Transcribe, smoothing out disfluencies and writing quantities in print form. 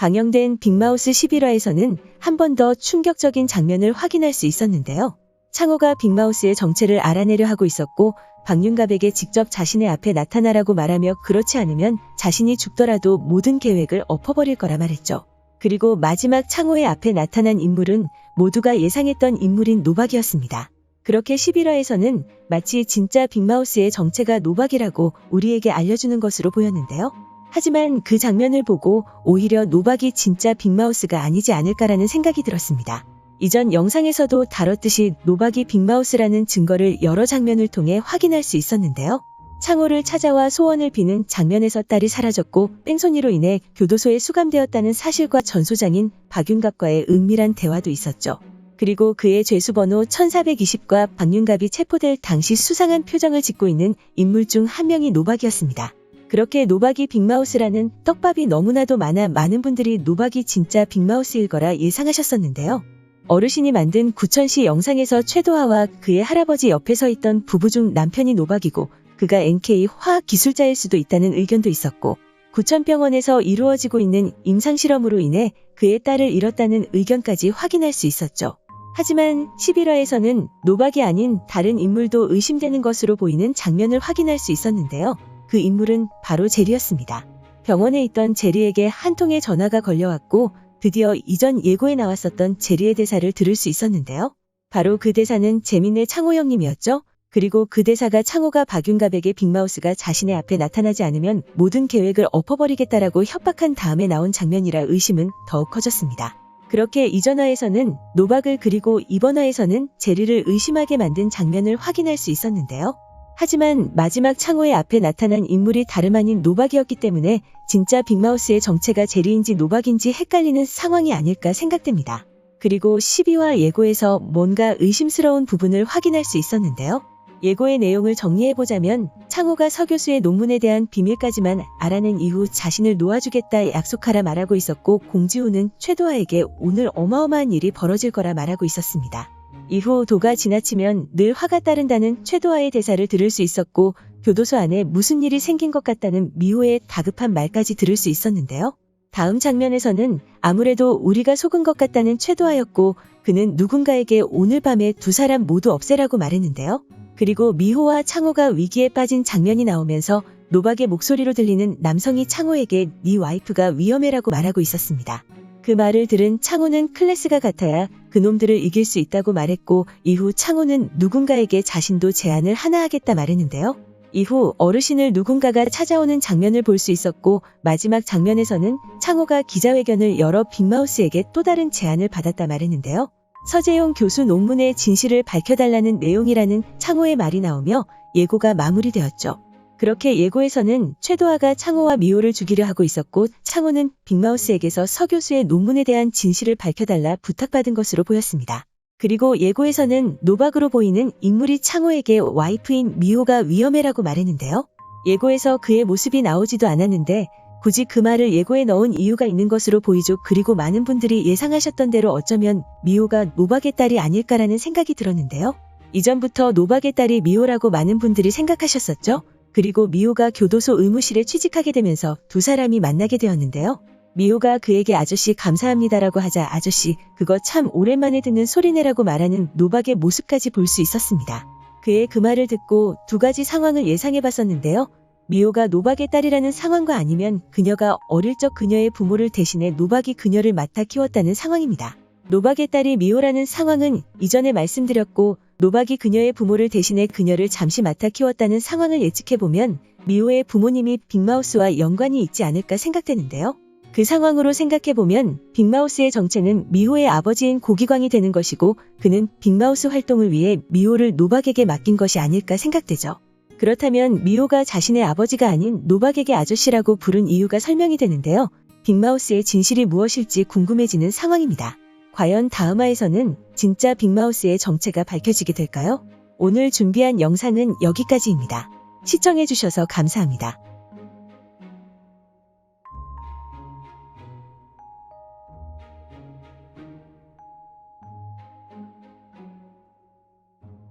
방영된 빅마우스 11화에서는 한 번 더 충격적인 장면을 확인할 수 있었는데요. 창호가 빅마우스의 정체를 알아내려 하고 있었고 박윤갑에게 직접 자신의 앞에 나타나라고 말하며 그렇지 않으면 자신이 죽더라도 모든 계획을 엎어버릴 거라 말했죠. 그리고 마지막 창호의 앞에 나타난 인물은 모두가 예상했던 인물인 노박이었습니다. 그렇게 11화에서는 마치 진짜 빅마우스의 정체가 노박이라고 우리에게 알려주는 것으로 보였는데요. 하지만 그 장면을 보고 오히려 노박이 진짜 빅마우스가 아니지 않을까라는 생각이 들었습니다. 이전 영상에서도 다뤘듯이 노박이 빅마우스라는 증거를 여러 장면을 통해 확인할 수 있었는데요. 창호를 찾아와 소원을 비는 장면에서 딸이 사라졌고 뺑소니로 인해 교도소에 수감되었다는 사실과 전소장인 박윤갑과의 은밀한 대화도 있었죠. 그리고 그의 죄수번호 1420과 박윤갑이 체포될 당시 수상한 표정을 짓고 있는 인물 중 한 명이 노박이었습니다. 그렇게 노박이 빅마우스라는 떡밥이 너무나도 많아 많은 분들이 노박이 진짜 빅마우스일 거라 예상하셨었는데요. 어르신이 만든 구천시 영상에서 최도하와 그의 할아버지 옆에 서 있던 부부 중 남편이 노박이고 그가 NK 화학기술자일 수도 있다는 의견도 있었고 구천병원에서 이루어지고 있는 임상실험으로 인해 그의 딸을 잃었다는 의견까지 확인할 수 있었죠. 하지만 11화에서는 노박이 아닌 다른 인물도 의심되는 것으로 보이는 장면을 확인할 수 있었는데요. 그 인물은 바로 제리였습니다. 병원에 있던 제리에게 한 통의 전화가 걸려왔고 드디어 이전 예고에 나왔었던 제리의 대사를 들을 수 있었는데요. 바로 그 대사는 재민의 창호 형님이었죠. 그리고 그 대사가 창호가 박윤갑에게 빅마우스가 자신의 앞에 나타나지 않으면 모든 계획을 엎어버리겠다라고 협박한 다음에 나온 장면이라 의심은 더욱 커졌습니다. 그렇게 이전화에서는 노박을 그리고 이번화에서는 제리를 의심하게 만든 장면을 확인할 수 있었는데요. 하지만 마지막 창호의 앞에 나타난 인물이 다름 아닌 노박이었기 때문에 진짜 빅마우스의 정체가 제리인지 노박인지 헷갈리는 상황이 아닐까 생각됩니다. 그리고 12화 예고에서 뭔가 의심스러운 부분을 확인할 수 있었는데요. 예고의 내용을 정리해보자면 창호가 서 교수의 논문에 대한 비밀까지만 알아낸 이후 자신을 놓아주겠다 약속하라 말하고 있었고 공지우는 최도하에게 오늘 어마어마한 일이 벌어질 거라 말하고 있었습니다. 이후 도가 지나치면 늘 화가 따른다는 최도하의 대사를 들을 수 있었고 교도소 안에 무슨 일이 생긴 것 같다는 미호의 다급한 말까지 들을 수 있었는데요. 다음 장면에서는 아무래도 우리가 속은 것 같다는 최도하였고 그는 누군가에게 오늘 밤에 두 사람 모두 없애라고 말했는데요. 그리고 미호와 창호가 위기에 빠진 장면이 나오면서 노박의 목소리로 들리는 남성이 창호에게 네 와이프가 위험해라고 말하고 있었습니다. 그 말을 들은 창호는 클래스가 같아야 그놈들을 이길 수 있다고 말했고 이후 창호는 누군가에게 자신도 제안을 하나 하겠다 말했는데요. 이후 어르신을 누군가가 찾아오는 장면을 볼 수 있었고 마지막 장면에서는 창호가 기자회견을 열어 빅마우스에게 또 다른 제안을 받았다 말했는데요. 서재용 교수 논문의 진실을 밝혀달라는 내용이라는 창호의 말이 나오며 예고가 마무리되었죠. 그렇게 예고에서는 최도하가 창호와 미호를 죽이려 하고 있었고 창호는 빅마우스에게서 서 교수의 논문에 대한 진실을 밝혀달라 부탁받은 것으로 보였습니다. 그리고 예고에서는 노박으로 보이는 인물이 창호에게 와이프인 미호가 위험해라고 말했는데요. 예고에서 그의 모습이 나오지도 않았는데 굳이 그 말을 예고에 넣은 이유가 있는 것으로 보이죠. 그리고 많은 분들이 예상하셨던 대로 어쩌면 미호가 노박의 딸이 아닐까라는 생각이 들었는데요. 이전부터 노박의 딸이 미호라고 많은 분들이 생각하셨었죠. 그리고 미호가 교도소 의무실에 취직하게 되면서 두 사람이 만나게 되었는데요. 미호가 그에게 아저씨 감사합니다라고 하자 아저씨 그거 참 오랜만에 듣는 소리네라고 말하는 노박의 모습까지 볼 수 있었습니다. 그의 그 말을 듣고 두 가지 상황을 예상해봤었는데요. 미호가 노박의 딸이라는 상황과 아니면 그녀가 어릴 적 그녀의 부모를 대신해 노박이 그녀를 맡아 키웠다는 상황입니다. 노박의 딸이 미호라는 상황은 이전에 말씀드렸고 노박이 그녀의 부모를 대신해 그녀를 잠시 맡아 키웠다는 상황을 예측해보면 미호의 부모님이 빅마우스와 연관이 있지 않을까 생각되는데요. 그 상황으로 생각해보면 빅마우스의 정체는 미호의 아버지인 고기광이 되는 것이고 그는 빅마우스 활동을 위해 미호를 노박에게 맡긴 것이 아닐까 생각되죠. 그렇다면 미호가 자신의 아버지가 아닌 노박에게 아저씨라고 부른 이유가 설명이 되는데요. 빅마우스의 진실이 무엇일지 궁금해지는 상황입니다. 과연 다음화에서는 진짜 빅마우스의 정체가 밝혀지게 될까요? 오늘 준비한 영상은 여기까지입니다. 시청해주셔서 감사합니다.